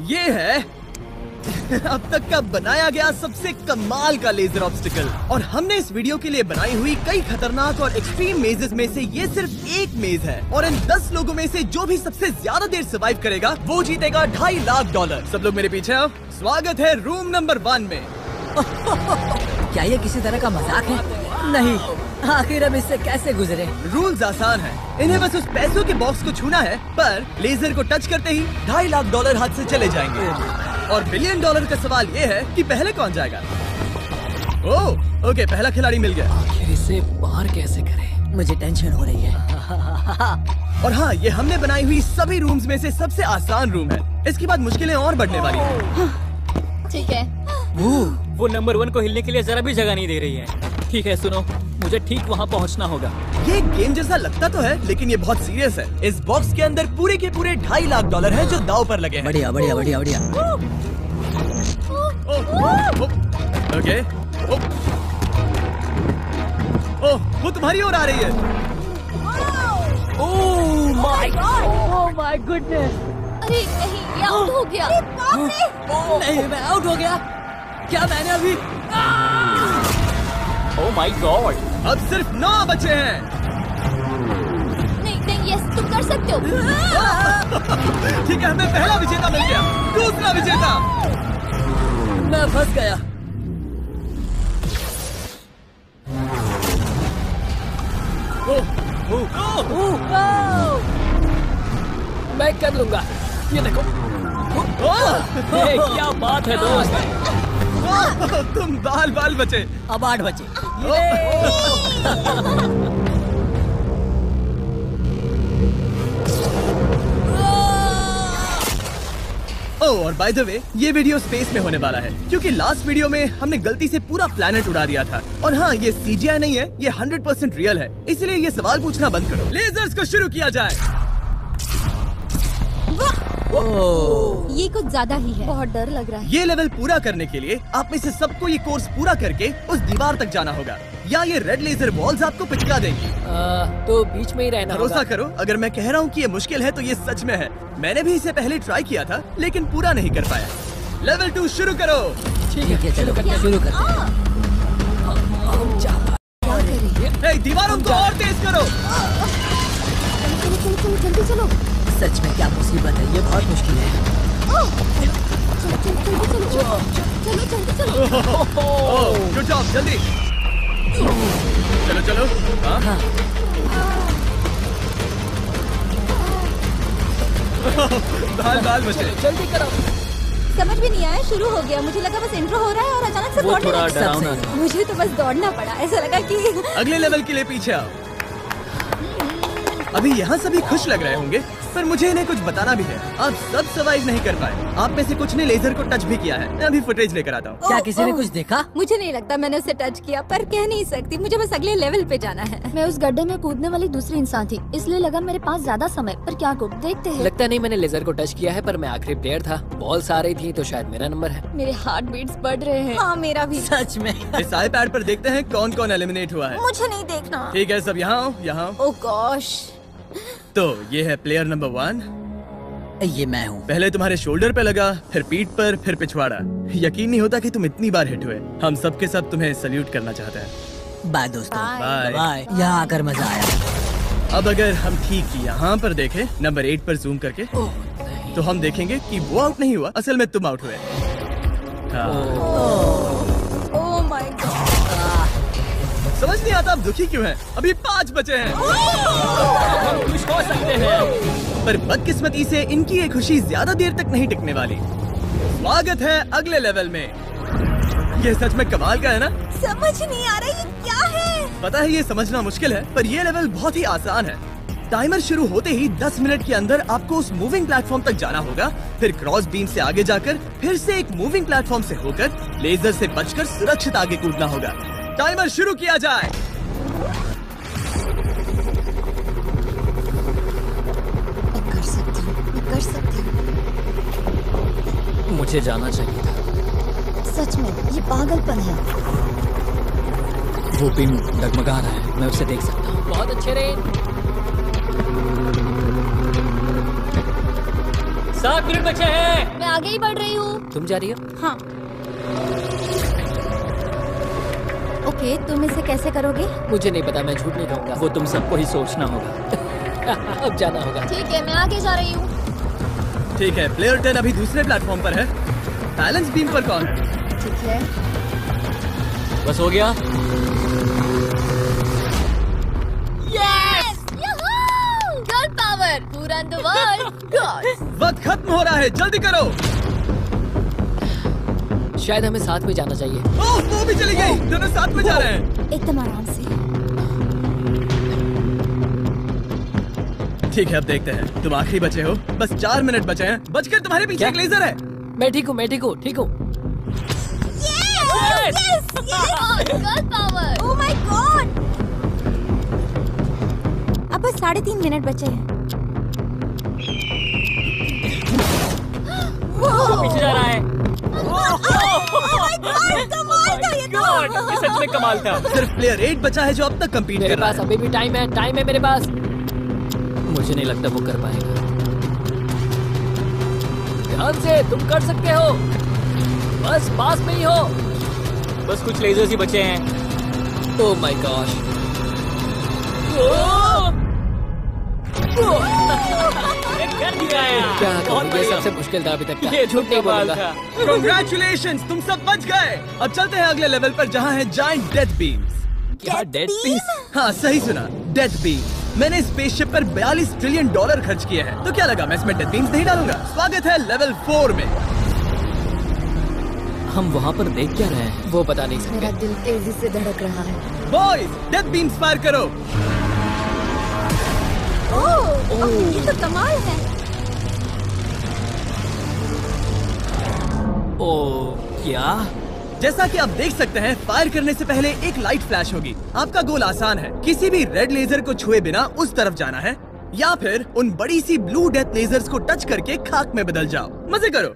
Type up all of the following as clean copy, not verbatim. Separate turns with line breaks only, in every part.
ये है अब तक का बनाया गया सबसे कमाल का लेजर ऑब्स्टिकल। और हमने इस वीडियो के लिए बनाई हुई कई खतरनाक और एक्सट्रीम मेजेस में से ये सिर्फ एक मेज है। और इन 10 लोगों में से जो भी सबसे ज्यादा देर सर्वाइव करेगा वो जीतेगा $2.5 लाख। सब लोग मेरे पीछे आओ। स्वागत है रूम नंबर 1 में।
क्या ये किसी तरह का मजाक है? नहीं, आखिर हम इससे कैसे गुजरे?
रूल्स आसान है, इन्हें बस उस पैसों के बॉक्स को छूना है, पर लेजर को टच करते ही $2.5 लाख हाथ से चले जाएंगे। और $1 बिलियन का सवाल ये है कि पहले कौन जाएगा। ओह ओके, पहला खिलाड़ी मिल गया।
आखिर इसे बाहर कैसे करें? मुझे टेंशन हो रही है।
और हाँ, ये हमने बनाई हुई सभी रूम्स में से सबसे आसान रूम है। इसके बाद मुश्किलें और बढ़ने वाली हैं।
ठीक है।
वो नंबर 1 को हिलने के लिए जरा भी जगह नहीं दे रही है। ठीक है, सुनो, मुझे ठीक वहाँ पहुँचना होगा।
ये गेम जैसा लगता तो है, लेकिन ये बहुत सीरियस है। इस बॉक्स के अंदर पूरे के पूरे $2.5 लाख हैं जो दांव पर लगे हैं।
बढ़िया बढ़िया बढ़िया बढ़िया।
ओके। ओह, वो तुम्हारी ओर आ रही है।
Oh my
goodness. अरे नहीं, ये आउट हो गया।
नहीं, मैं आउट हो गया। क्या मैंने अभी?
Oh my God.
अब सिर्फ 9 बचे हैं।
नहीं नहीं, यस तुम कर सकते हो।
ठीक है, हमें पहला विजेता मिल गया। दूसरा विजेता।
मैं फंस गया। मैं कर लूंगा। ये देखो।
क्या बात है दोस्त।
तुम बाल बचे।
अब 8 बचे।
और बाय द वे, ये वीडियो स्पेस में होने वाला है, क्योंकि लास्ट वीडियो में हमने गलती से पूरा प्लैनेट उड़ा दिया था। और हाँ, ये CGI नहीं है, ये 100% रियल है। इसलिए ये सवाल पूछना बंद करो। लेजर्स को शुरू किया जाए।
ये कुछ ज्यादा ही है। बहुत डर लग रहा है।
ये लेवल पूरा करने के लिए आप में से सबको ये कोर्स पूरा करके उस दीवार तक जाना होगा, या ये रेड लेजर वॉल्स आपको पिचका देंगी।
तो बीच में ही रहना होगा।
भरोसा करो, अगर मैं कह रहा हूँ कि ये मुश्किल है तो ये सच में है। मैंने भी इसे पहले ट्राई किया था, लेकिन पूरा नहीं कर पाया। लेवल 2 शुरू करो।
ठीक है, चलो शुरू करते हैं।
दीवारों को और तेज करो।
चलो जल्दी चलो।
सच में क्या मुसीबत है, ये बहुत मुश्किल है।
चलो।
गुड जॉब, जल्दी चलो। हाँ। बाल बचे।
जल्दी करो।
समझ भी नहीं आया, शुरू हो गया। मुझे लगा बस इंट्रो हो रहा है और अचानक से दौड़ने लगा। मुझे तो बस दौड़ना पड़ा। ऐसा लगा कि
अगले लेवल के लिए पीछे आओ। अभी यहाँ सभी खुश लग रहे होंगे, पर मुझे इन्हें कुछ बताना भी है। आप सब सर्वाइव नहीं कर पाए। आप में से कुछ ने लेजर को टच भी किया है। मैं अभी फुटेज लेकर आता हूँ।
क्या किसी ने कुछ देखा?
मुझे नहीं लगता मैंने उसे टच किया, पर कह नहीं सकती। मुझे बस अगले लेवल पे जाना है। मैं उस गड्ढे में कूदने वाली दूसरी इंसान थी, इसलिए लगा मेरे पास ज्यादा समय। पर क्या करूं, देखते हैं।
लगता नहीं मैंने लेजर को टच किया है, पर मैं आखिरी प्लेयर था। बॉल्स आ रही थी तो शायद मेरा नंबर है।
मेरे हार्ट बीट्स बढ़ रहे हैं। हाँ, मेरा भी।
सच में।
इस iPad पर देखते हैं कौन कौन एलिमिनेट हुआ है।
मुझे नहीं देखना।
ठीक है, सब यहाँ आओ, यहाँ।
ओह गॉश।
तो ये है प्लेयर नंबर 1।
ये मैं हूँ।
पहले तुम्हारे शोल्डर पे लगा, फिर पीठ पर, फिर पिछवाड़ा। यकीन नहीं होता कि तुम इतनी बार हिट हुए। हम सबके सब तुम्हें सल्यूट करना चाहते हैं।
बाय दोस्तों।
बाय।
यहाँ आकर मजा आया।
अब अगर हम ठीक यहाँ पर देखें, नंबर 8 पर जूम करके, तो हम देखेंगे कि वो आउट नहीं हुआ, असल में तुम आउट हुए।
Oh my God.
समझ नहीं आता आप दुखी क्यों हैं? अभी 5 बचे हैं।
हम खुश हो सकते हैं,
पर बदकिस्मती से इनकी ये खुशी ज्यादा देर तक नहीं टिकने वाली। स्वागत है अगले लेवल में। ये सच में कमाल का है ना?
समझ नहीं आ रहा ये क्या है।
पता है ये समझना मुश्किल है, पर ये लेवल बहुत ही आसान है। टाइमर शुरू होते ही 10 मिनट के अंदर आपको उस मूविंग प्लेटफॉर्म तक जाना होगा, फिर क्रॉस बीम से आगे जाकर फिर से एक मूविंग प्लेटफॉर्म से होकर लेजर से बचकर सुरक्षित आगे कूदना होगा। टाइमर शुरू किया जाए।
कर सकती हूँ।
मुझे जाना चाहिए था।
सच में ये पागलपन है।
वो बीम डगमगा रहा है, मैं उसे देख सकता हूँ।
बहुत अच्छे रहे।
7 मिनट बचे हैं।
मैं आगे ही बढ़ रही हूँ।
तुम जा रही हो?
हाँ। ओके, तुम इसे कैसे करोगे?
मुझे नहीं पता, मैं झूठ नहीं कहूँगा।
वो तुम सबको ही सोचना होगा।
अब जाना होगा।
ठीक है, मैं आगे जा रही हूँ।
ठीक है, प्लेयर 10 अभी दूसरे प्लेटफॉर्म पर है। बैलेंस बीम पर कौन?
ठीक है।
बस हो गया।
यस! गर्ल पावर, पूरा द वर्ल्ड। गॉड।
वक्त खत्म हो रहा है, जल्दी करो।
शायद हमें साथ में जाना चाहिए।
ओह, वो भी चली गई। दोनों साथ में जा रहे हैं।
एकदम आराम से।
ठीक है, अब देखते हैं। तुम आखिरी बचे हो, बस 4 मिनट बचे हैं। बचकर तुम्हारे पीछे एक लेजर है।
मैं ठीक हूँ, मैं ठीक हूँ, ठीक हूँ।
Yes! Girl power. Oh my God. अब बस 3.5 मिनट बचे हैं।
पीछे जा रहा है।
कमाल था ये तो।
ये सच में कमाल था।
सिर्फ प्लेयर 8 बचा है जो अब तक कंपीट
मेरे
कर रहा
पास
है।
अभी भी टाइम है, टाइम है मेरे पास। मुझे नहीं लगता वो कर पाएगा। ध्यान से, तुम कर सकते हो। बस पास में ही हो।
बस कुछ लेजर्स ही बचे हैं।
Oh my gosh.
कर दिया यार।
क्या
बहुत
कहूँ, ये
बढ़िया।
सबसे मुश्किल था अभी तक का।
ये
झूठ नहीं
कमाल
बोलूंगा।
था।
Congratulations, तुम सब बच गए। अब चलते हैं अगले लेवल पर जहाँ है जाइंट डेथ बीम्स।
क्या डेड पीस?
हाँ, सही सुना, डेथ बीम। मैंने स्पेसशिप पर $42 ट्रिलियन खर्च किए हैं। तो क्या लगा मैं इसमें डेथ बीम्स नहीं डालूंगा? स्वागत है लेवल 4 में।
हम वहाँ पर देख क्या रहे हैं वो पता नहीं सकते।
मेरा दिल तेजी से धड़क रहा है।
बॉयज, डेथ बीम्स फायर करो।
ओह, ये तो कमाल है।
ओह, क्या?
जैसा कि आप देख सकते हैं, फायर करने से पहले एक लाइट फ्लैश होगी। आपका गोल आसान है, किसी भी रेड लेजर को छुए बिना उस तरफ जाना है, या फिर उन बड़ी सी ब्लू डेथ लेजर्स को टच करके खाक में बदल जाओ। मजे करो।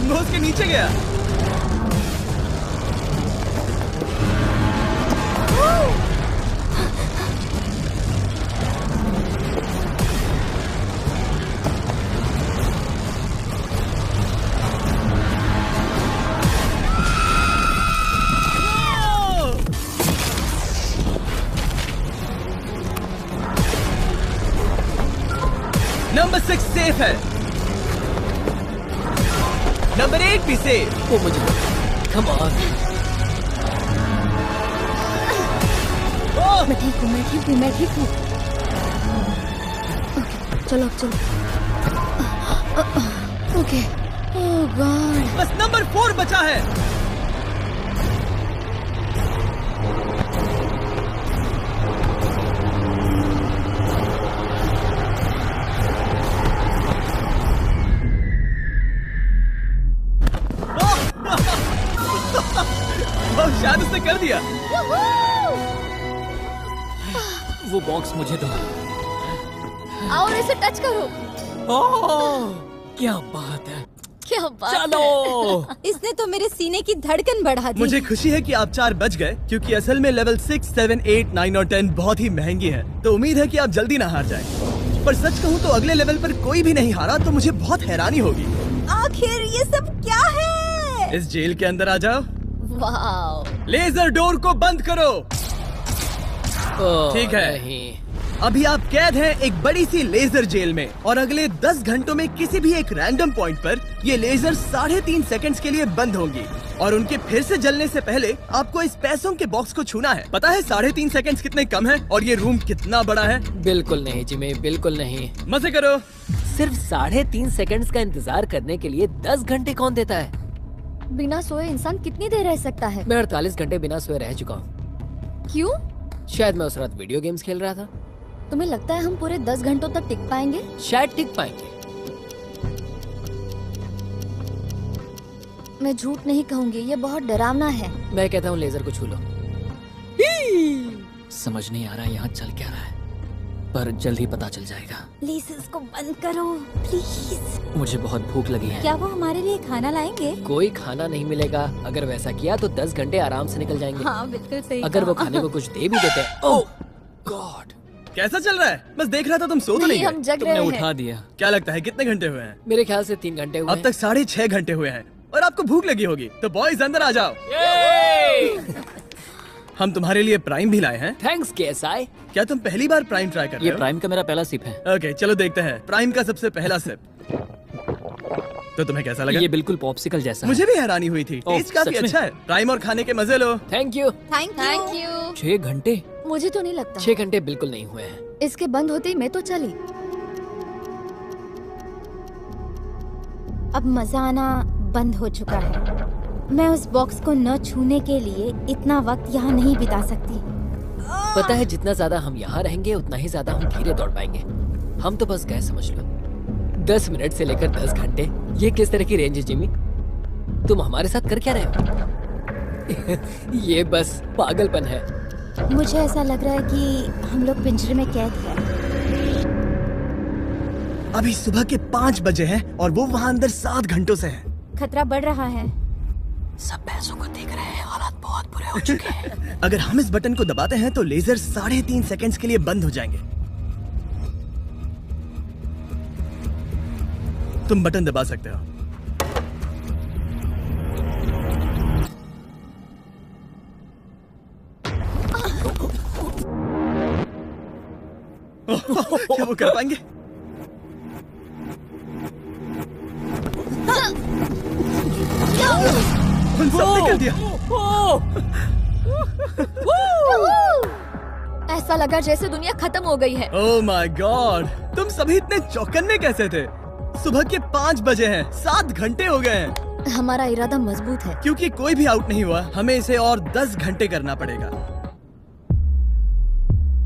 वो उसके नीचे गया। नंबर 6 सेफ है। नंबर 8 भी सेफ।
वो मुझे कम ऑन।
मैं ठीक हूँ, मैं ठीक हूँ, मैं ठीक हूँ। ओके, चलो अब चलो। ओके। ओह गॉड।
बस नंबर 4 बचा है। शायद उसने कर दिया।
वो बॉक्स मुझे दो।
और इसे टच करो।
ओह, क्या बात है।
क्या बात
चलो।
है। इसने तो मेरे सीने की धड़कन बढ़ा दी।
मुझे खुशी है कि आप 4 बच गए, क्योंकि असल में लेवल 6, 7, 8, 9 और 10 बहुत ही महंगी है। तो उम्मीद है कि आप जल्दी ना हार जाएं। पर सच कहूँ तो अगले लेवल पर कोई भी नहीं हारा तो मुझे बहुत हैरानी होगी।
आखिर ये सब क्या है?
इस जेल के अंदर आ जाओ।
वाह।
लेजर डोर को बंद करो।
ओह,
ठीक है।
नहीं।
अभी आप कैद हैं एक बड़ी सी लेजर जेल में, और अगले 10 घंटों में किसी भी एक रैंडम पॉइंट पर ये लेजर 3.5 सेकंड्स के लिए बंद होंगी, और उनके फिर से जलने से पहले आपको इस पैसों के बॉक्स को छूना है। पता है 3.5 सेकंड्स कितने कम है और ये रूम कितना बड़ा है?
बिल्कुल नहीं जिमी, बिल्कुल नहीं।
मजे करो।
सिर्फ 3.5 सेकंड्स का इंतजार करने के लिए 10 घंटे कौन देता है?
बिना सोए इंसान कितनी देर रह सकता है?
मैं 48 घंटे बिना सोए रह चुका हूँ।
क्यों?
शायद मैं उस रात वीडियो गेम्स खेल रहा था।
तुम्हें लगता है हम पूरे 10 घंटों तक टिक पाएंगे?
शायद टिक पाएंगे।
मैं झूठ नहीं कहूँगी, ये बहुत डरावना है।
मैं कहता हूँ लेजर को छू लो। समझ नहीं आ रहा यहाँ चल क्या रहा है,
पर जल्द ही पता चल जाएगा।
प्लीज इसको बंद करो प्लीज।
मुझे बहुत भूख लगी है।
क्या वो हमारे लिए खाना लाएंगे?
कोई खाना नहीं मिलेगा। अगर वैसा किया तो 10 घंटे आराम से निकल जाएंगे।
हाँ बिल्कुल सही।
अगर वो खाने को कुछ दे भी देते हैं। ओह गॉड,
कैसा चल रहा है? बस देख रहा था, तुम सो तो नहीं
हम
गए?
जग
तुमने
रहे
उठा
हैं।
दिया।
क्या लगता है कितने घंटे हुए हैं?
मेरे ख्याल से 3 घंटे हुए
अब तक 6.5 घंटे हुए हैं और आपको भूख लगी होगी। तो बॉयज अंदर आ जाओ। हम तुम्हारे लिए प्राइम भी लाए हैं।
Thanks KSI।
क्या तुम पहली बार प्राइम ट्राई कर रहे
ये
हो?
प्राइम का मेरा पहला सिप है।
ओके, चलो देखते हैं प्राइम का सबसे पहला सिप। तो तुम्हें कैसा लगा?
ये बिल्कुल पॉप्सिकल जैसा है।
मुझे भी हैरानी हुई थी।
ओह,
टेस्ट काफी
सच में?
अच्छा है। प्राइम और खाने के मजे लो।
Thank you.
Thank you.
6 घंटे?
मुझे तो नहीं लगता।
6 घंटे बिल्कुल नहीं हुए हैं।
इसके बंद होते ही मैं तो चली। अब मजा आना बंद हो चुका है। मैं उस बॉक्स को न छूने के लिए इतना वक्त यहाँ नहीं बिता सकती।
पता है जितना ज्यादा हम यहाँ रहेंगे उतना ही ज्यादा हम धीरे दौड़ पाएंगे। हम तो बस गए, समझ लो 10 मिनट से लेकर 10 घंटे। ये किस तरह की रेंज है जिमी? तुम हमारे साथ कर क्या रहे हो? ये बस पागलपन है।
मुझे ऐसा लग रहा है कि हम लोग पिंजरे में कैद हैं।
अभी सुबह के 5 बजे हैं और वो वहाँ अंदर 7 घंटों से है।
खतरा बढ़ रहा है।
सब भैंसों को देख रहे हैं, हालात बहुत बुरे हो चुके हैं।
अगर हम इस बटन को दबाते हैं तो लेजर 3.5 सेकंड्स के लिए बंद हो जाएंगे। तुम बटन दबा सकते हो। क्या वो कर पाएंगे? उन सब ने कर दिया।
ऐसा लगा जैसे दुनिया खत्म हो गई है।
ओह माय गॉड, तुम सभी इतने चौकन्ने कैसे थे? सुबह के 5 बजे हैं, 7 घंटे हो गए हैं।
हमारा इरादा मजबूत है।
क्योंकि कोई भी आउट नहीं हुआ, हमें इसे और 10 घंटे करना पड़ेगा।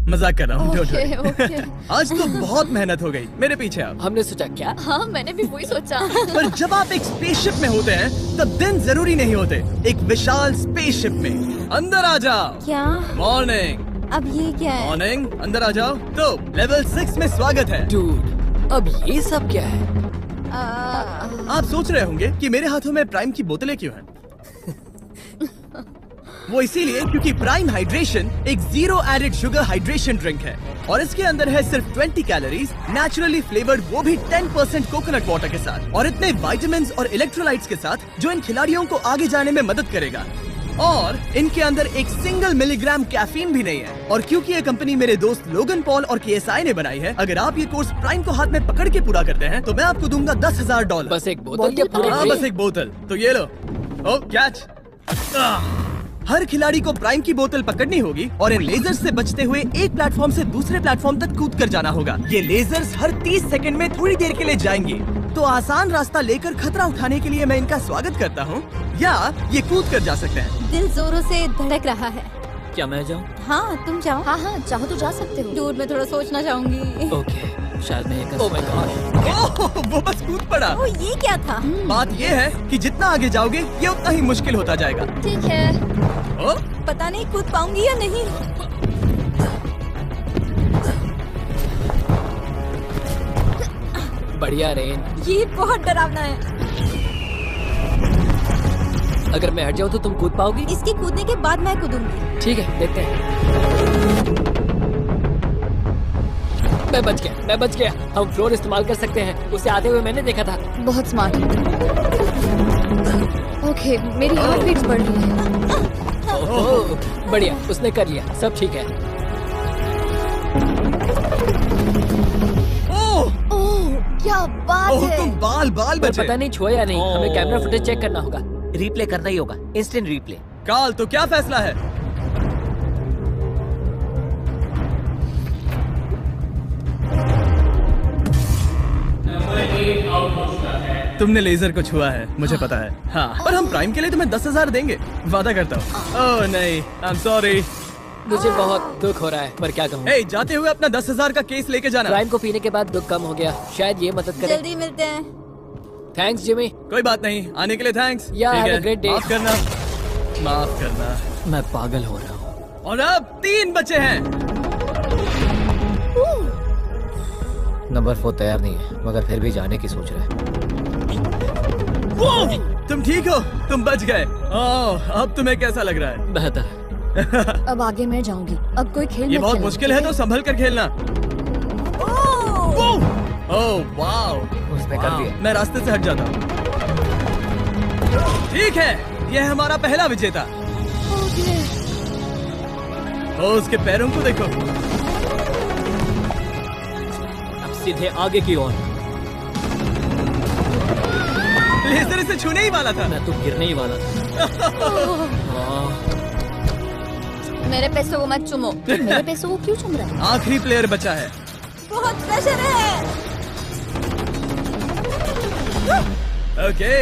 मजाक कर रहा हूँ, don't worry।
ओके।
आज तो बहुत मेहनत हो गई। मेरे पीछे आप।
हमने सोचा क्या?
हाँ मैंने भी वही सोचा।
पर जब आप एक स्पेसशिप में होते हैं तब दिन जरूरी नहीं होते। एक विशाल स्पेसशिप में अंदर आ जाओ।
क्या?
मॉर्निंग।
अब ये क्या है?
मॉर्निंग, अंदर आ जाओ। तो लेवल 6 में स्वागत है।
डूड, अब ये सब क्या है?
आप सोच रहे होंगे कि मेरे हाथों में प्राइम की बोतलें क्यों हैं? वो इसीलिए क्योंकि प्राइम हाइड्रेशन एक 0 एडेड शुगर हाइड्रेशन ड्रिंक है और इसके अंदर है सिर्फ 20 कैलोरीज, नेचुरली फ्लेवर्ड, वो भी 10% कोकोनट वाटर के साथ, और इतने विटामिन्स और इलेक्ट्रोलाइट्स के साथ जो इन खिलाड़ियों को आगे जाने में मदद करेगा। और इनके अंदर एक सिंगल मिलीग्राम कैफीन भी नहीं है। और क्योंकि ये कंपनी मेरे दोस्त लोगन पॉल और KSI ने बनाई है, अगर आप ये कोर्स प्राइम को हाथ में पकड़ के पूरा करते हैं तो मैं आपको दूंगा $10,000।
बस एक बोतल या पूरे
हाँ,
ट्रे?
बस एक बोतल। तो ये लो। ओ कैच। हर खिलाड़ी को प्राइम की बोतल पकड़नी होगी और इन लेजर्स से बचते हुए एक प्लेटफॉर्म से दूसरे प्लेटफॉर्म तक कूद कर जाना होगा। ये लेजर्स हर 30 सेकंड में थोड़ी देर के लिए जाएंगी। तो आसान रास्ता लेकर खतरा उठाने के लिए मैं इनका स्वागत करता हूँ, या ये कूद कर जा सकते हैं।
दिल जोरों से धड़क रहा है।
क्या मैं जाऊँ?
हाँ तुम जाओ। हाँ हाँ चाहो तो जा सकते हो। दूर में थोड़ा सोचना चाहूंगी।
ओके, शायद मैं ये कर
Oh my
सकता हूँ।
ओह, वो बस कूद पड़ा।
ओ ये क्या था?
बात ये है कि जितना आगे जाओगे ये उतना ही मुश्किल होता जाएगा।
ठीक है।
ओ,
पता नहीं कूद पाऊंगी या नहीं।
बढ़िया रेन।
ये बहुत डरावना है।
अगर मैं हट जाऊँ तो तुम कूद पाओगी?
इसके कूदने के बाद मैं कूदूंगी।
ठीक है, देखते हैं। मैं बच गया। हम फ्लोर इस्तेमाल कर सकते हैं, उसे आते हुए मैंने देखा था।
बहुत स्मार्ट। ओके मेरी हार्ट बीट्स बढ़ रही है।
ओह, बढ़िया, उसने कर लिया, सब ठीक है।
ओह,
ओह क्या बात
ओह,
है।
तुम बाल
पर
बचे।
पता नहीं छुआ या नहीं, हमें कैमरा फुटेज चेक करना होगा।
रिप्ले करना ही होगा, इंस्टेंट रिप्ले।
काल, तो क्या फैसला है? तुमने लेजर को छुआ है, मुझे पता है। हाँ, पर हम प्राइम के लिए तुम्हें 10,000 देंगे, वादा करता हूँ। ओह नहीं, आई एम सॉरी।
मुझे बहुत दुख हो रहा है, पर क्या कहूँ।
ए, जाते हुए अपना 10,000 का केस लेके जाना।
प्राइम को पीने के बाद दुख कम हो गया, शायद ये मदद करे।
जल्दी मिलते हैं।
Thanks Jimmy.
कोई बात नहीं, आने के लिए थैंक्स।
Yeah,
ठीक
have a
है,
great day.
माफ करना।
मैं पागल हो रहा हूँ।
और अब 3 बचे हैं।
नंबर 4 तैयार नहीं है, मगर फिर भी जाने की सोच रहा है।
तुम ठीक हो? तुम बच गए। अब तुम्हें कैसा लग रहा है?
बेहतर।
अब आगे मैं जाऊंगी। अब कोई खेल
ये
मत
बहुत
खेलना,
मुश्किल है,
ठीक
तो संभल कर खेलना। ओह वाओ,
उसने कर दिया।
मैं रास्ते से हट जाता हूँ। ठीक है, यह हमारा पहला विजेता।
ओके।
उसके पैरों को देखो।
अब सीधे आगे की ओर।
लेजर इसे छूने ही वाला था।
मैं तो गिरने ही वाला था।
मेरे पैसों को मत चुमो। मेरे पैसों को क्यों चुम रहा है?
आखिरी प्लेयर बचा है।
बहुत प्रेशर है।
ओके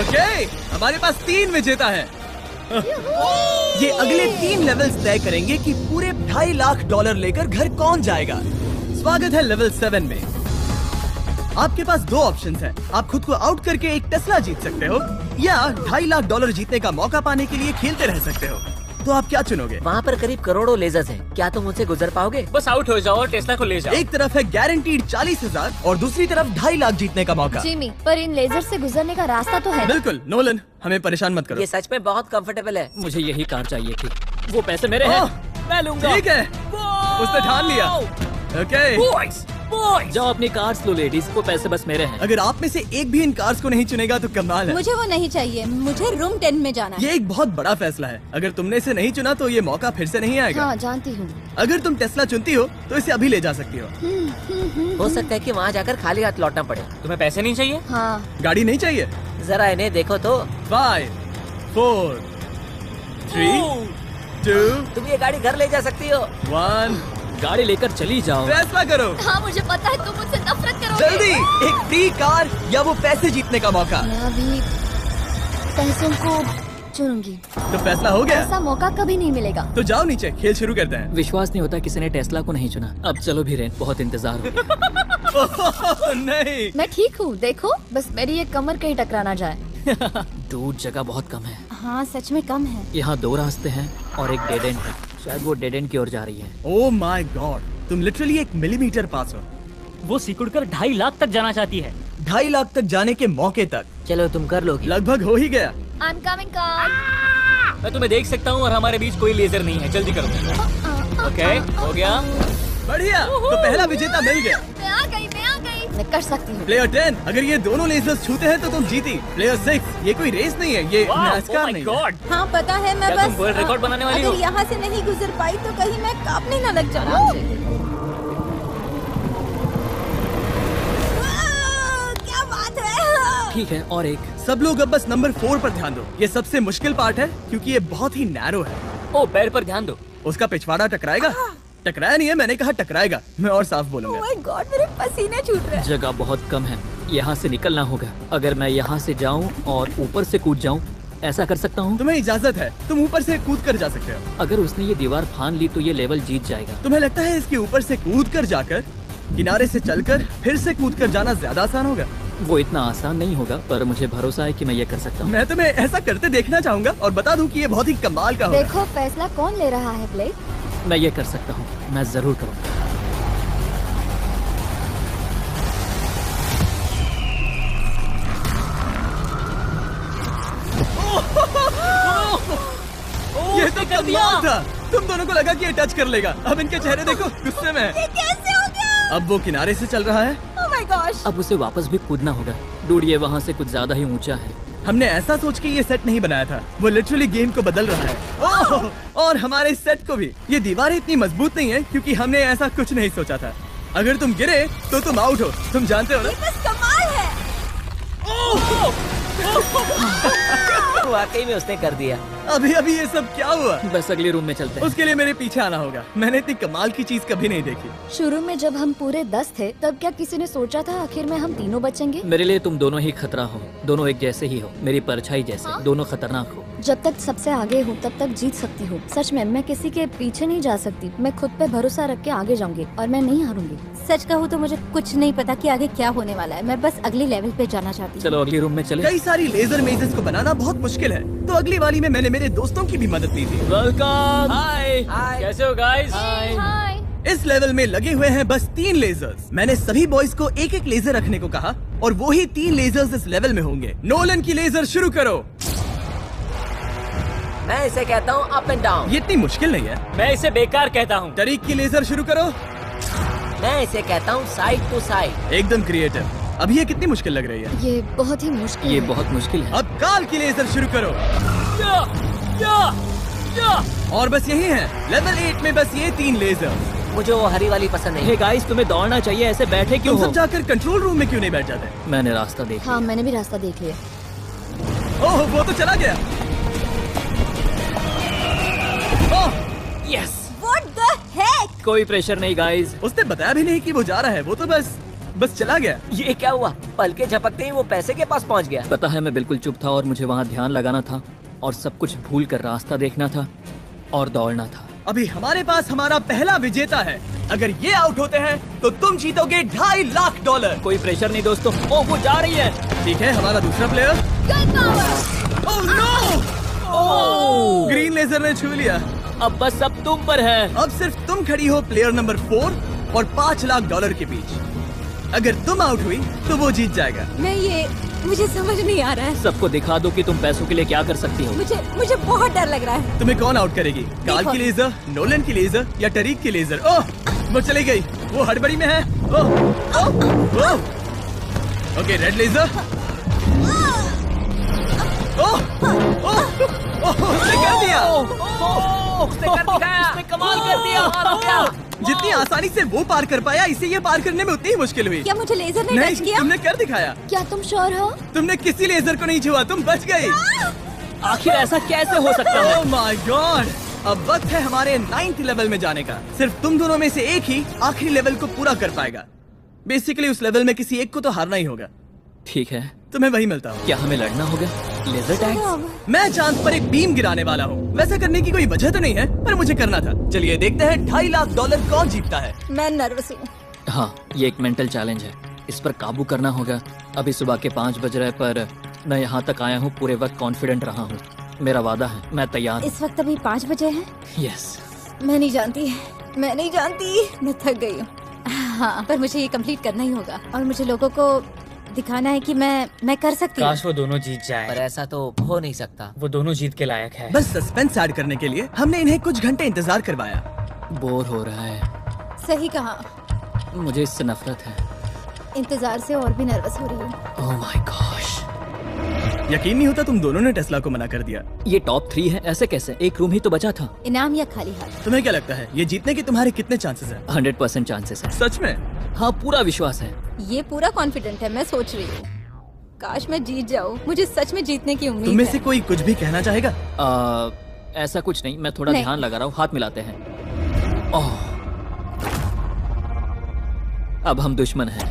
ओके, हमारे पास 3 विजेता हैं। ये अगले 3 लेवल्स तय करेंगे कि पूरे $2.5 लाख लेकर घर कौन जाएगा। स्वागत है लेवल 7 में। आपके पास 2 ऑप्शंस हैं। आप खुद को आउट करके एक टेस्ला जीत सकते हो, या $2.5 लाख जीतने का मौका पाने के लिए खेलते रह सकते हो। तो आप क्या चुनोगे?
वहाँ पर करीब करोड़ों लेजर्स हैं। क्या तुम उनसे गुजर पाओगे?
बस आउट हो जाओ और टेस्ला को ले जाओ।
एक तरफ है गारंटीड 40,000 और दूसरी तरफ $2.5 लाख जीतने का मौका।
जिमी, पर इन लेजर से गुजरने का रास्ता तो है।
बिल्कुल नोलन, हमें परेशान मत करो।
ये सच में बहुत कंफर्टेबल है।
मुझे यही कार चाहिए थी। वो पैसे मेरे हैं, मैं लूंगा।
ठीक है, उसने ठान लिया। ओके,
बॉयज जाओ अपनी कार्स लो लेडीज, वो पैसे बस मेरे हैं।
अगर आप में से एक भी इन कार्स को नहीं चुनेगा तो कमाल है।
मुझे वो नहीं चाहिए, मुझे रूम 10 में जाना है।
ये एक बहुत बड़ा फैसला है। अगर तुमने इसे नहीं चुना तो ये मौका फिर से नहीं आएगा।
हाँ जानती हूँ।
अगर तुम टेस्ला चुनती हो तो इसे अभी ले जा सकती हो।
हो सकता है कि वहाँ जाकर खाली हाथ लौटना पड़े।
तुम्हें पैसे नहीं चाहिए?
हाँ।
गाड़ी नहीं चाहिए?
जरा इन्हें देखो तो।
5 4 3 2
तुम ये गाड़ी घर ले जा सकती हो।
1,
गाड़ी लेकर चली जाओ।
फैसला करो
हाँ मुझे पता है तुम मुझसे नफरत करोगे।
जल्दी, एक फ्री कार या वो पैसे जीतने का मौका।
मैं अभी पैसों को चुनूंगी।
तो फैसला हो गया?
ऐसा मौका कभी नहीं मिलेगा।
तो जाओ नीचे, खेल शुरू करते हैं।
विश्वास नहीं होता किसी ने टेस्ला को नहीं चुना। अब चलो भी रेन, बहुत इंतजार हो गया।
नहीं,
मैं ठीक हूँ, देखो बस मेरी ये कमर कहीं टकरा ना जाए।
दूर जगह बहुत कम है।
हाँ सच में कम है।
यहाँ 2 रास्ते हैं और एक डेड एंड है। शायद वो डेड एंड की ओर जा रही है।
ओह माय गॉड, तुम लिटरली 1 मिलीमीटर पास हो।
वो सिकुड़कर 2.5 लाख तक जाना चाहती है।
2.5 लाख तक जाने के मौके तक
चलो तुम कर लोगी।
लगभग हो ही गया।
I am coming car.
मैं तुम्हें देख सकता हूँ और हमारे बीच कोई लेजर नहीं है। जल्दी करो। ओके, हो गया।
बढ़िया, तो पहला विजेता मिल गया।
मैं आ गई। मैं कर सकती हूँ।
प्लेयर 10, अगर ये दोनों लेजर्स छूते हैं तो तुम जीती। प्लेयर 6, ये कोई रेस नहीं है, ये नैस्कार नहीं है।
हाँ पता है, मैं
क्या
बस
तुम वर्ल्ड रिकॉर्ड बनाने वाली हो?
अगर यहाँ से नहीं गुजर पाई तो कहीं मैं कांपने न लग जाऊँ। क्या बात है।
ठीक है, और एक।
सब लोग अब बस नंबर 4 पर ध्यान दो। ये सबसे मुश्किल पार्ट है क्योंकि ये बहुत ही नैरो है।
ओ, पैर पर ध्यान दो।
उसका पिछवाड़ा टकराएगा। टकराया नहीं है, मैंने कहा टकराएगा। मैं और साफ बोलूंगा।
ओह माय गॉड, मेरे पसीने छूट रहे हैं।
जगह बहुत कम है, यहाँ से निकलना होगा। अगर मैं यहाँ से जाऊँ और ऊपर से कूद जाऊँ, ऐसा कर सकता हूँ?
तुम्हें इजाजत है, तुम ऊपर से कूद कर जा सकते हो।
अगर उसने ये दीवार फान ली तो ये लेवल जीत जाएगा।
तुम्हें लगता है इसके ऊपर से कूद कर जाकर किनारे से चलकर फिर से कूद कर जाना ज्यादा आसान होगा?
वो इतना आसान नहीं होगा, पर मुझे भरोसा है कि मैं ये कर सकता हूँ।
मैं तुम्हें ऐसा करते देखना चाहूंगा और बता दूं कि ये बहुत ही कमाल का होगा।
देखो फैसला कौन ले रहा है ब्लेक।
मैं ये कर सकता हूँ, मैं जरूर करूँगा।
ये तो कमाल था। तुम दोनों को लगा कि ये टच कर लेगा। अब इनके चेहरे देखो, गुस्से में है।
ये कैसे हो गया?
अब वो किनारे से चल रहा है।
Oh my gosh.
अब उसे वापस भी कूदना होगा। डूड, ये वहाँ से कुछ ज्यादा ही ऊंचा है।
हमने ऐसा सोच के ये सेट नहीं बनाया था। वो लिटरली गेम को बदल रहा है। ओह, और हमारे सेट को भी। ये दीवारें इतनी मजबूत नहीं है क्योंकि हमने ऐसा कुछ नहीं सोचा था। अगर तुम गिरे तो तुम आउट हो, तुम जानते हो ना।
ये बस कमाल है।
वाकई में उसने कर दिया।
अभी अभी ये सब क्या हुआ?
बस अगले रूम में चलते हैं।
उसके लिए मेरे पीछे आना होगा। मैंने इतनी कमाल की चीज कभी नहीं देखी।
शुरू में जब हम पूरे 10 थे तब क्या किसी ने सोचा था आखिर में हम तीनों बचेंगे?
मेरे लिए तुम दोनों ही खतरा हो, दोनों एक जैसे ही हो, मेरी परछाई जैसे। दोनों खतरनाक हो।
जब तक सबसे आगे हूँ तब तक जीत सकती हूँ। सच में मैं किसी के पीछे नहीं जा सकती। मैं खुद पे भरोसा रख के आगे जाऊंगी और मैं नहीं हारूंगी। सच कहूँ तो मुझे कुछ नहीं पता कि आगे क्या होने वाला है। मैं बस अगले लेवल पे जाना चाहती हूँ।
चलो अगले रूम में चले।
कई सारी लेजर मेजेस को बनाना बहुत मुश्किल है, तो अगली वाली में मैंने मेरे दोस्तों की भी मदद ली थी।
वेलकम। हाय,
हाय।
कैसे हो गाइस?
हाय।
इस लेवल में लगे हुए हैं बस 3 लेजर्स। मैंने सभी बॉयज को एक एक लेजर रखने को कहा और वो ही 3 लेजर्स इस लेवल में होंगे। नोलन की लेजर शुरू करो।
मैं इसे कहता हूँ अप एंड डाउन।
ये इतनी मुश्किल नहीं है।
मैं इसे बेकार कहता हूँ।
तरीक की लेजर शुरू करो।
मैं इसे कहता हूँ साइड टू साइड।
एकदम क्रिएटिव। अब ये कितनी मुश्किल लग रही है।
ये बहुत ही मुश्किल
ये
है।
बहुत मुश्किल है।
अब काल की लेजर शुरू करो। और बस यही है, लेवल 8 में बस ये 3 लेजर।
मुझे वो हरी वाली पसंद नहीं।
हे गाइस, तुम्हें दौड़ना चाहिए, ऐसे बैठे क्यों
तुम
हो?
सब जाकर कंट्रोल रूम में क्यों नहीं बैठ जाते?
मैंने रास्ता देखा।
हाँ, मैंने भी रास्ता देख लिया।
ओह, वो तो चला गया। ओह,
यस।
What the heck?
कोई प्रेशर नहीं गाइस।
उसने बताया भी नहीं कि वो जा रहा है, वो तो बस चला गया।
ये क्या हुआ? पलके झपकते ही वो पैसे के पास पहुँच गया।
पता है, मैं बिल्कुल चुप था और मुझे वहाँ ध्यान लगाना था और सब कुछ भूल कर रास्ता देखना था और दौड़ना था।
अभी हमारे पास हमारा पहला विजेता है। अगर ये आउट होते हैं तो तुम जीतोगे $2.5 लाख।
कोई प्रेशर नहीं दोस्तों। ओह, वो जा रही है।
ठीक है, हमारा दूसरा player. Oh no! Green laser ने छू लिया।
अब बस अब तुम पर है।
अब सिर्फ तुम खड़ी हो प्लेयर नंबर 4 और $5 लाख के बीच। अगर तुम आउट हुई तो वो जीत जाएगा।
मुझे समझ नहीं आ रहा है।
सबको दिखा दो कि तुम पैसों के लिए क्या कर सकती हो।
मुझे बहुत डर लग रहा है।
तुम्हें कौन आउट करेगी? काल की लेजर, नोलन की लेजर या टरीक की लेजर? ओह, वो चली गई। वो हड़बड़ी में है। Oh, oh, oh. Okay, red laser. Oh, oh, oh, उसने कर दिया।
उसने
कमाल कर दिया।
जितनी आसानी से वो पार कर पाया, इसे ये पार करने में उतनी ही मुश्किल हुई।
क्या मुझे लेजर ने
नहीं,
टच किया?
तुमने कर दिखाया।
क्या तुम श्योर हो?
तुमने किसी लेजर को नहीं छुआ, तुम बच गई।
आखिर ऐसा कैसे हो सकता है?
Oh my God! अब वक्त है हमारे 9th लेवल में जाने का। सिर्फ तुम दोनों में से एक ही आखिरी लेवल को पूरा कर पाएगा। बेसिकली उस लेवल में किसी एक को तो हारना ही होगा।
ठीक है,
तुम्हें वही मिलता हो।
क्या हमें लड़ना होगा? Laser tag?
मैं चांद पर एक बीम गिराने वाला हूँ। वैसा करने की कोई वजह तो नहीं है, पर मुझे करना था। चलिए देखते हैं $2.5 लाख कौन जीतता है।
मैं नर्वस हूँ।
हाँ, ये एक मेंटल चैलेंज है। इस पर काबू करना होगा। अभी सुबह के 5 बज रहे, पर मैं यहाँ तक आया हूँ, पूरे वक्त कॉन्फिडेंट रहा हूँ। मेरा वादा है, मैं तैयार।
इस वक्त अभी 5 बजे हैं।
यस।
मैं नहीं जानती, मैं थक गई हूँ। हाँ, पर मुझे ये कंप्लीट करना ही होगा और मुझे लोगों को दिखाना है कि मैं कर सकती हूँ।
काश वो दोनों जीत
पर
जाए।
ऐसा तो हो नहीं सकता।
वो दोनों जीत के लायक है।
बस सस्पेंस ऐड करने के लिए हमने इन्हें कुछ घंटे इंतजार करवाया।
बोर हो रहा है।
सही कहा।
मुझे इससे नफरत है।
इंतजार से और भी नर्वस हो रही हूँ।
Oh my gosh.
यकीन नहीं होता तुम दोनों ने टेस्ला को मना कर दिया।
ये टॉप 3 है, ऐसे कैसे? एक रूम ही तो बचा था।
इनाम या खाली हाथ?
तुम्हें क्या लगता है ये जीतने के तुम्हारे कितने चांसेस हैं?
100% चांसेस है।
सच में?
हाँ, पूरा विश्वास है।
ये पूरा कॉन्फिडेंट है। मैं सोच रही हूँ काश मैं जीत जाऊँ। मुझे सच में जीतने की उम्मीद
तुममें
है।
से कोई कुछ भी कहना चाहेगा?
ऐसा कुछ नहीं, मैं थोड़ा
नहीं।
ध्यान लगा रहा हूँ। हाथ मिलाते हैं। ओह, अब हम दुश्मन हैं।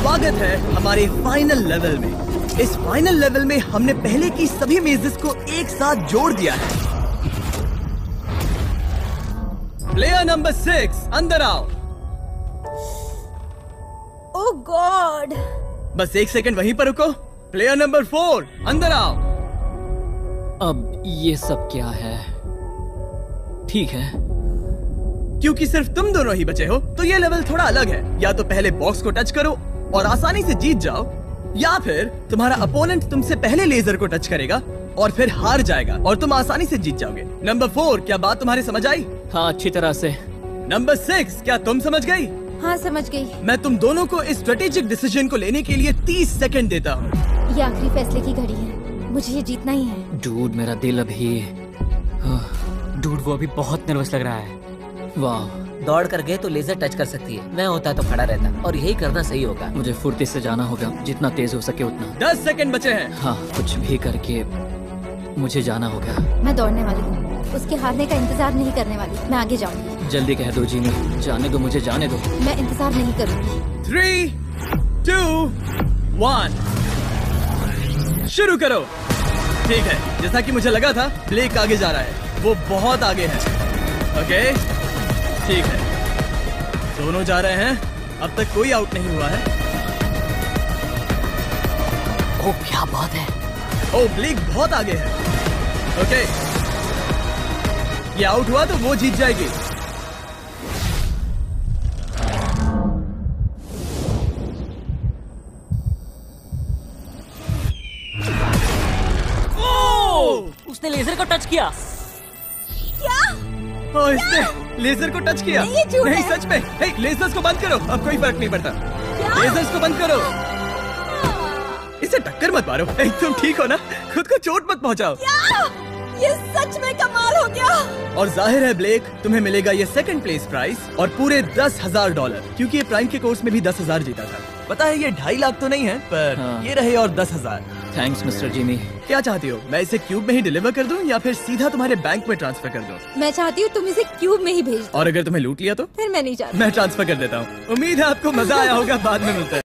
स्वागत है हमारे फाइनल लेवल में। इस फाइनल लेवल में हमने पहले की सभी मेजेस को एक साथ जोड़ दिया है। प्लेयर नंबर 6 अंदर आओ।
ओह गॉड!
बस 1 सेकंड वहीं पर रुको। प्लेयर नंबर 4 अंदर आओ।
अब ये सब क्या है? ठीक है,
क्योंकि सिर्फ तुम दोनों ही बचे हो तो ये लेवल थोड़ा अलग है। या तो पहले बॉक्स को टच करो और आसानी से जीत जाओ, या फिर तुम्हारा अपोनेंट तुमसे पहले लेजर को टच करेगा और फिर हार जाएगा और तुम आसानी से जीत जाओगे। नंबर 4, क्या बात तुम्हारी समझ आई?
हाँ, अच्छी तरह से।
नंबर 6, क्या तुम समझ गई?
हाँ, समझ गई।
मैं तुम दोनों को इस स्ट्रेटेजिक डिसीजन को लेने के लिए 30 सेकंड देता हूँ।
ये आखिरी फैसले की घड़ी है। मुझे ये जीतना ही है।
डूड, मेरा दिल अभी।
डूड, वो अभी बहुत नर्वस लग रहा है।
वाह,
दौड़ कर गए तो लेजर टच कर सकती है। मैं होता तो खड़ा रहता और यही करना सही होगा।
मुझे फुर्ती से जाना होगा, जितना तेज हो सके उतना।
10 सेकंड बचे हैं।
हाँ, कुछ भी करके मुझे जाना होगा।
मैं दौड़ने वाली हूँ। उसके हारने का इंतजार नहीं करने वाली। मैं आगे जाऊंगी।
जल्दी कह दो जीनी, जाने दो, मुझे जाने दो।
मैं इंतजार नहीं करूंगी।
3, 2, 1 शुरू करो। ठीक है, जैसा कि मुझे लगा था, ब्लेक आगे जा रहा है। वो बहुत आगे है। ओके, ठीक है, दोनों जा रहे हैं। अब तक कोई आउट नहीं हुआ है।
ओ क्या बात है।
ओ ब्लेक बहुत आगे है। ओके, ये आउट हुआ तो वो जीत जाएगी।
उसने लेजर को टच किया।
ओ, इसने लेजर को टच किया। नहीं सच में। हे, लेजर्स को बंद करो, अब कोई फर्क नहीं पड़ता। लेजर्स को बंद करो। इसे टक्कर मत मारो। हे, तुम ठीक हो ना? खुद को चोट मत पहुंचाओ।
ये सच में कमाल हो गया।
और जाहिर है ब्लेक, तुम्हें मिलेगा ये सेकंड प्लेस प्राइस और पूरे $10,000, क्योंकि ये प्राइम के कोर्स में भी 10,000 जीता था। पता है ये 2.5 लाख तो नहीं है, पर
हाँ।
ये रहे और 10,000।
Thanks mister Jimmy.
क्या चाहती हो, मैं इसे क्यूब में ही डिलीवर कर दूं या फिर सीधा तुम्हारे बैंक में ट्रांसफर कर दूं?
मैं चाहती हूँ तुम इसे क्यूब में ही भेज दो।
और अगर तुम्हें लूट लिया तो
फिर मैं नहीं चाहती।
मैं ट्रांसफर कर देता हूँ। उम्मीद है आपको मजा आया होगा। बाद में मिलते हैं।